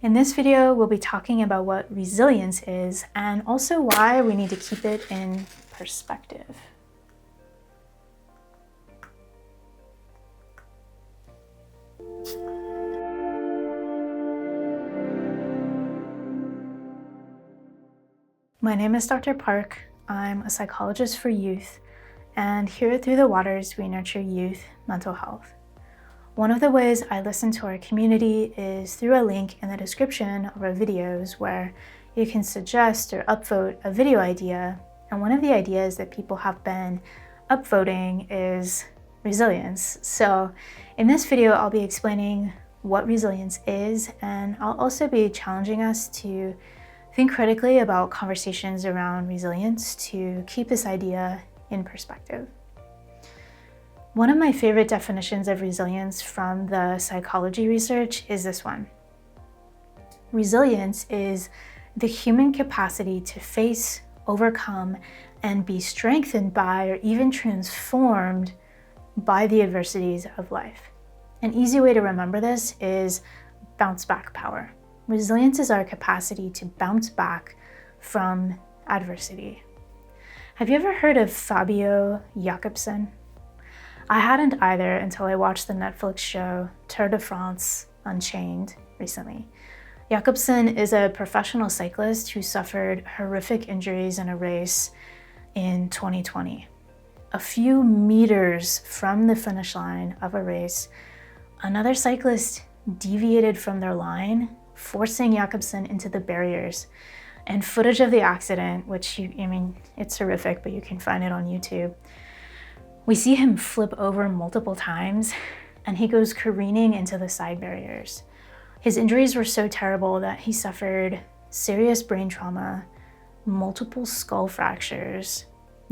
In this video, we'll be talking about what resilience is and also why we need to keep it in perspective. My name is Dr. Park. I'm a psychologist for youth, and here at Through the Waters, we nurture youth mental health. One of the ways I listen to our community is through a link in the description of our videos where you can suggest or upvote a video idea. And one of the ideas that people have been upvoting is resilience. So in this video, I'll be explaining what resilience is, and I'll also be challenging us to think critically about conversations around resilience to keep this idea in perspective. One of my favorite definitions of resilience from the psychology research is this one. Resilience is the human capacity to face, overcome, and be strengthened by or even transformed by the adversities of life. An easy way to remember this is bounce back power. Resilience is our capacity to bounce back from adversity. Have you ever heard of Fabio Jakobson? I hadn't either until I watched the Netflix show Tour de France Unchained recently. Jakobson is a professional cyclist who suffered horrific injuries in a race in 2020. A few meters from the finish line of a race, another cyclist deviated from their line, forcing Jakobson into the barriers. And footage of the accident, which it's horrific, but you can find it on YouTube. We see him flip over multiple times, and he goes careening into the side barriers. His injuries were so terrible that he suffered serious brain trauma, multiple skull fractures,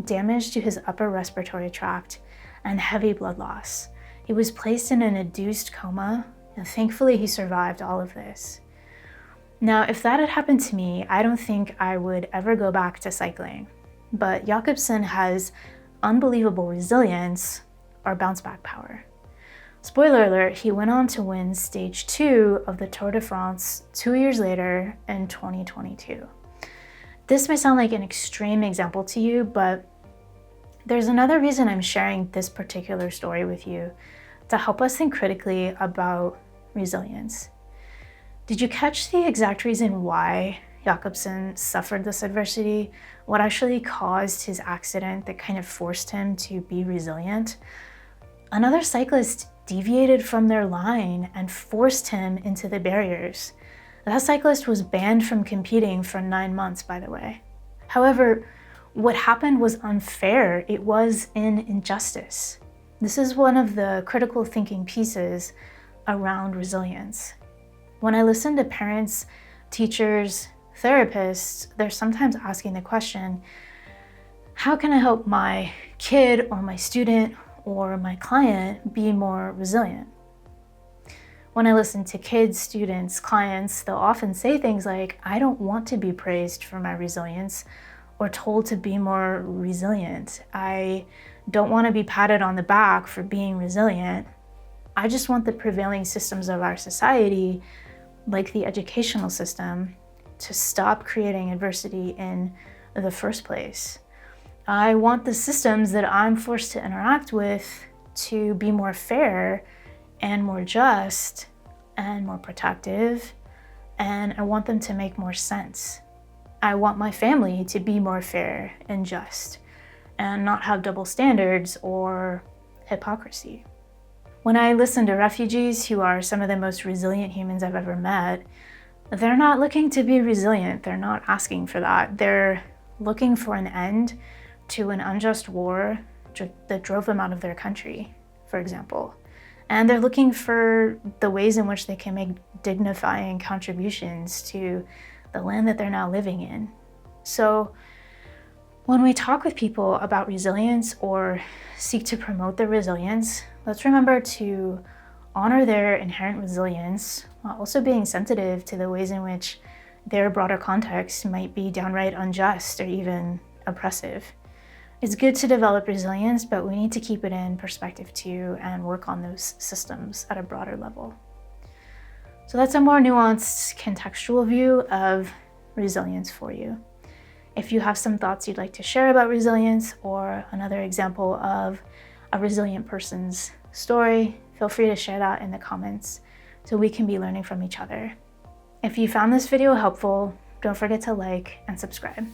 damage to his upper respiratory tract, and heavy blood loss. He was placed in an induced coma, and thankfully he survived all of this. Now, if that had happened to me, I don't think I would ever go back to cycling. But Jakobson has unbelievable resilience or bounce back power. Spoiler alert, he went on to win stage 2 of the Tour de France 2 years later in 2022. This may sound like an extreme example to you, but there's another reason I'm sharing this particular story with you to help us think critically about resilience. Did you catch the exact reason why Jakobson suffered this adversity? What actually caused his accident that kind of forced him to be resilient? Another cyclist deviated from their line and forced him into the barriers. That cyclist was banned from competing for 9 months, by the way. However, what happened was unfair. It was an injustice. This is one of the critical thinking pieces around resilience. When I listen to parents, teachers, therapists, they're sometimes asking the question, how can I help my kid or my student or my client be more resilient? When I listen to kids, students, clients, they'll often say things like, I don't want to be praised for my resilience or told to be more resilient. I don't want to be patted on the back for being resilient. I just want the prevailing systems of our society, like the educational system, to stop creating adversity in the first place. I want the systems that I'm forced to interact with to be more fair and more just and more protective, and I want them to make more sense. I want my family to be more fair and just and not have double standards or hypocrisy. When I listen to refugees, who are some of the most resilient humans I've ever met, they're not looking to be resilient. They're not asking for that. They're looking for an end to an unjust war that drove them out of their country, for example. And they're looking for the ways in which they can make dignifying contributions to the land that they're now living in. So when we talk with people about resilience or seek to promote their resilience, let's remember to honor their inherent resilience while also being sensitive to the ways in which their broader context might be downright unjust or even oppressive. It's good to develop resilience, but we need to keep it in perspective too and work on those systems at a broader level. So that's a more nuanced, contextual view of resilience for you. If you have some thoughts you'd like to share about resilience or another example of a resilient person's story, feel free to share that in the comments so we can be learning from each other. If you found this video helpful, don't forget to like and subscribe.